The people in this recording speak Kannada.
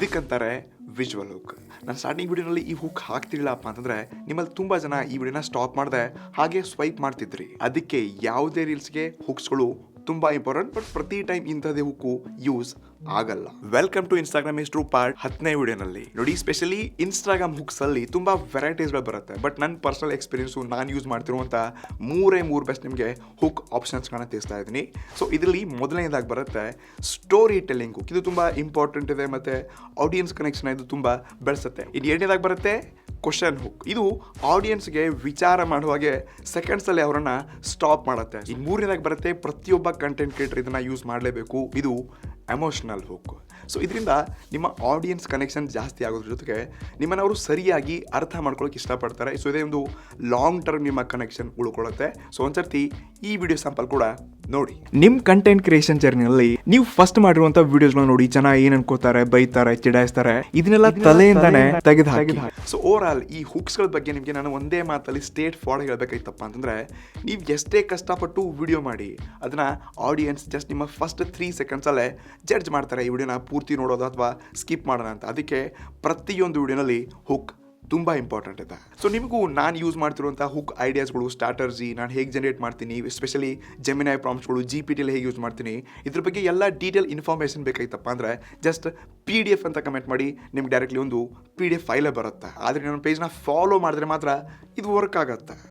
ಇದಕ್ಕಂತಾರೆ ವಿಜುವಲ್ ಹುಕ್. ನಾನು ಸ್ಟಾರ್ಟಿಂಗ್ ವಿಡಿಯೋನಲ್ಲಿ ಈ ಹುಕ್ ಹಾಕ್ತಿಲ್ಲಪ್ಪ ಅಂತಂದ್ರೆ ನಿಮ್ಮಲ್ಲಿ ತುಂಬಾ ಜನ ಈ ವಿಡಿಯೋನ ಸ್ಟಾಪ್ ಮಾಡದೆ ಹಾಗೆ ಸ್ವೈಪ್ ಮಾಡ್ತಿದ್ರಿ. ಅದಕ್ಕೆ ಯಾವುದೇ ರೀಲ್ಸ್ಗೆ ಹುಕ್ಸ್ಗಳು ತುಂಬಾ ಇಂಪಾರ್ಟೆಂಟ್, ಬಟ್ ಪ್ರತಿ ಟೈಮ್ ಇಂಥದೇ ಹುಕ್ಕು ಯೂಸ್ ಆಗಲ್ಲ. Welcome to Instagram history part 10ನೇ ವಿಡಿಯೋನಲ್ಲಿ ನೋಡಿ. ಸ್ಪೆಷಲಿ ಇನ್ಸ್ಟಾಗ್ರಾಮ್ ಹುಕ್ಸ್ ಅಲ್ಲಿ ತುಂಬಾ ವೆರೈಟೀಸ್ಗಳು ಬರುತ್ತೆ. ಬಟ್ ನನ್ನ ಪರ್ಸನಲ್ ಎಕ್ಸ್ಪೀರಿಯನ್ಸ್ ನಾನು ಯೂಸ್ ಮಾಡ್ತಿರುವಂತ ಮೂರೇ ಬೆಸ್ಟ್ ನಿಮಗೆ ಹುಕ್ ಆಪ್ಷನ್ಸ್ಗಳನ್ನ ತಿಳಿಸ್ತಾ ಇದ್ದೀನಿ. ಸೊ ಇದರಲ್ಲಿ ಮೊದಲನೇದಾಗಿ ಬರುತ್ತೆ ಸ್ಟೋರಿ ಟೆಲ್ಲಿಂಗ್ ಹುಕ್. ಇದು ತುಂಬಾ ಇಂಪಾರ್ಟೆಂಟ್ ಇದೆ ಮತ್ತೆ ಆಡಿಯನ್ಸ್ ಕನೆಕ್ಷನ್ ಇದು ತುಂಬಾ ಬೆಳೆಸುತ್ತೆ. ಇದು ಎರಡನೇದಾಗಿ ಬರುತ್ತೆ ಕ್ವಶನ್ ಹುಕ್. ಇದು ಆಡಿಯನ್ಸ್ಗೆ ವಿಚಾರ ಮಾಡುವಾಗೆ ಸೆಕೆಂಡ್ಸ್ ಅಲ್ಲಿ ಅವರನ್ನ ಸ್ಟಾಪ್ ಮಾಡುತ್ತೆ. ಈ ಮೂರನೇದಾಗಿ ಬರುತ್ತೆ ಪ್ರತಿಯೊಬ್ಬ ಕಂಟೆಂಟ್ ಕ್ರಿಯೇಟರ್ ಇದನ್ನ ಯೂಸ್ ಮಾಡಲೇಬೇಕು, ಇದು ಎಮೋಷನಲ್ ಹುಕ್. ಸೊ ಇದರಿಂದ ನಿಮ್ಮ ಆಡಿಯನ್ಸ್ ಕನೆಕ್ಷನ್ ಜಾಸ್ತಿ ಆಗೋದ್ರ ಜೊತೆಗೆ ನಿಮ್ಮನ್ನು ಅವರು ಸರಿಯಾಗಿ ಅರ್ಥ ಮಾಡ್ಕೊಳ್ಳೋಕೆ ಇಷ್ಟಪಡ್ತಾರೆ. ಸೊ ಇದೇ ಒಂದು ಲಾಂಗ್ ಟರ್ಮ್ ನಿಮ್ಮ ಕನೆಕ್ಷನ್ ಉಳ್ಕೊಳ್ಳುತ್ತೆ. ಸೊ ಒಂದ್ಸರ್ತಿ ಈ ವಿಡಿಯೋ ಸ್ಯಾಂಪಲ್ ಕೂಡ ನೋಡಿ. ನಿಮ್ಮ ಕಂಟೆಂಟ್ ಕ್ರಿಯೇಷನ್ ಜರ್ನಿಯಲ್ಲಿ ನೀವು ಫಸ್ಟ್ ಮಾಡಿರುವಂತ ವಿಡಿಯೋಸ್ಗಳನ್ನ ನೋಡಿ ಜನ ಏನ್ ಅನ್ಕೋತಾರೆ, ಬೈತಾರೆ, ಚಿಡಾಯಿಸ್ತಾರೆ, ಇದನ್ನೆಲ್ಲ ತಲೆಯಿಂದಾನೆ ತೆಗೆದು ಹಾಕಿ. ಸೊ ಓವರ್ ಆಲ್ ಈ ಹುಕ್ಸ್ಗಳ ಬಗ್ಗೆ ನಿಮಗೆ ನಾನು ಒಂದೇ ಮಾತಲ್ಲಿ ಸ್ಟೇಟ್ ಫಾರ್ವರ್ಡ್ ಹೇಳ್ಬೇಕಾಯ್ತಪ್ಪ ಅಂತಂದ್ರೆ, ನೀವು ಎಷ್ಟೇ ಕಷ್ಟಪಟ್ಟು ವಿಡಿಯೋ ಮಾಡಿ ಅದನ್ನ ಆಡಿಯನ್ಸ್ ಜಸ್ಟ್ ನಿಮ್ಮ ಫಸ್ಟ್ 3 seconds ಅಲ್ಲೇ ಜಡ್ಜ್ ಮಾಡ್ತಾರೆ, ಈ ವಿಡಿಯೋನ ಪೂರ್ತಿ ನೋಡೋದು ಅಥವಾ ಸ್ಕಿಪ್ ಮಾಡೋಣ ಅಂತ. ಅದಕ್ಕೆ ಪ್ರತಿಯೊಂದು ವಿಡಿಯೋನಲ್ಲಿ ಹುಕ್ ತುಂಬ ಇಂಪಾರ್ಟೆಂಟ್ ಇದೆ. ಸೊ ನಿಮಗೂ ನಾನು ಯೂಸ್ ಮಾಡ್ತಿರುವಂಥ ಹುಕ್ ಐಡಿಯಾಸ್ಗಳು, ಸ್ಟ್ರಾಟರ್ಜಿ, ನಾನು ಹೇಗೆ ಜನರೇಟ್ ಮಾಡ್ತೀನಿ, ಎಸ್ಪೆಷಲಿ ಜೆಮಿನೈ ಪ್ರಾಂಪ್ಟ್ಸ್ಗಳು, GPT ಹೇಗೆ ಯೂಸ್ ಮಾಡ್ತೀನಿ, ಇದ್ರ ಬಗ್ಗೆ ಎಲ್ಲ ಡೀಟೇಲ್ ಇನ್ಫಾರ್ಮೇಷನ್ ಬೇಕಾಯ್ತಪ್ಪ ಅಂದರೆ ಜಸ್ಟ್ PDF ಅಂತ ಕಮೆಂಟ್ ಮಾಡಿ, ನಿಮ್ಗೆ ಡೈರೆಕ್ಟ್ಲಿ ಒಂದು PDF ಫೈಲೇ ಬರುತ್ತೆ. ಆದರೆ ನನ್ನ ಪೇಜ್ನ ಫಾಲೋ ಮಾಡಿದ್ರೆ ಮಾತ್ರ ಇದು ವರ್ಕ್ ಆಗುತ್ತೆ.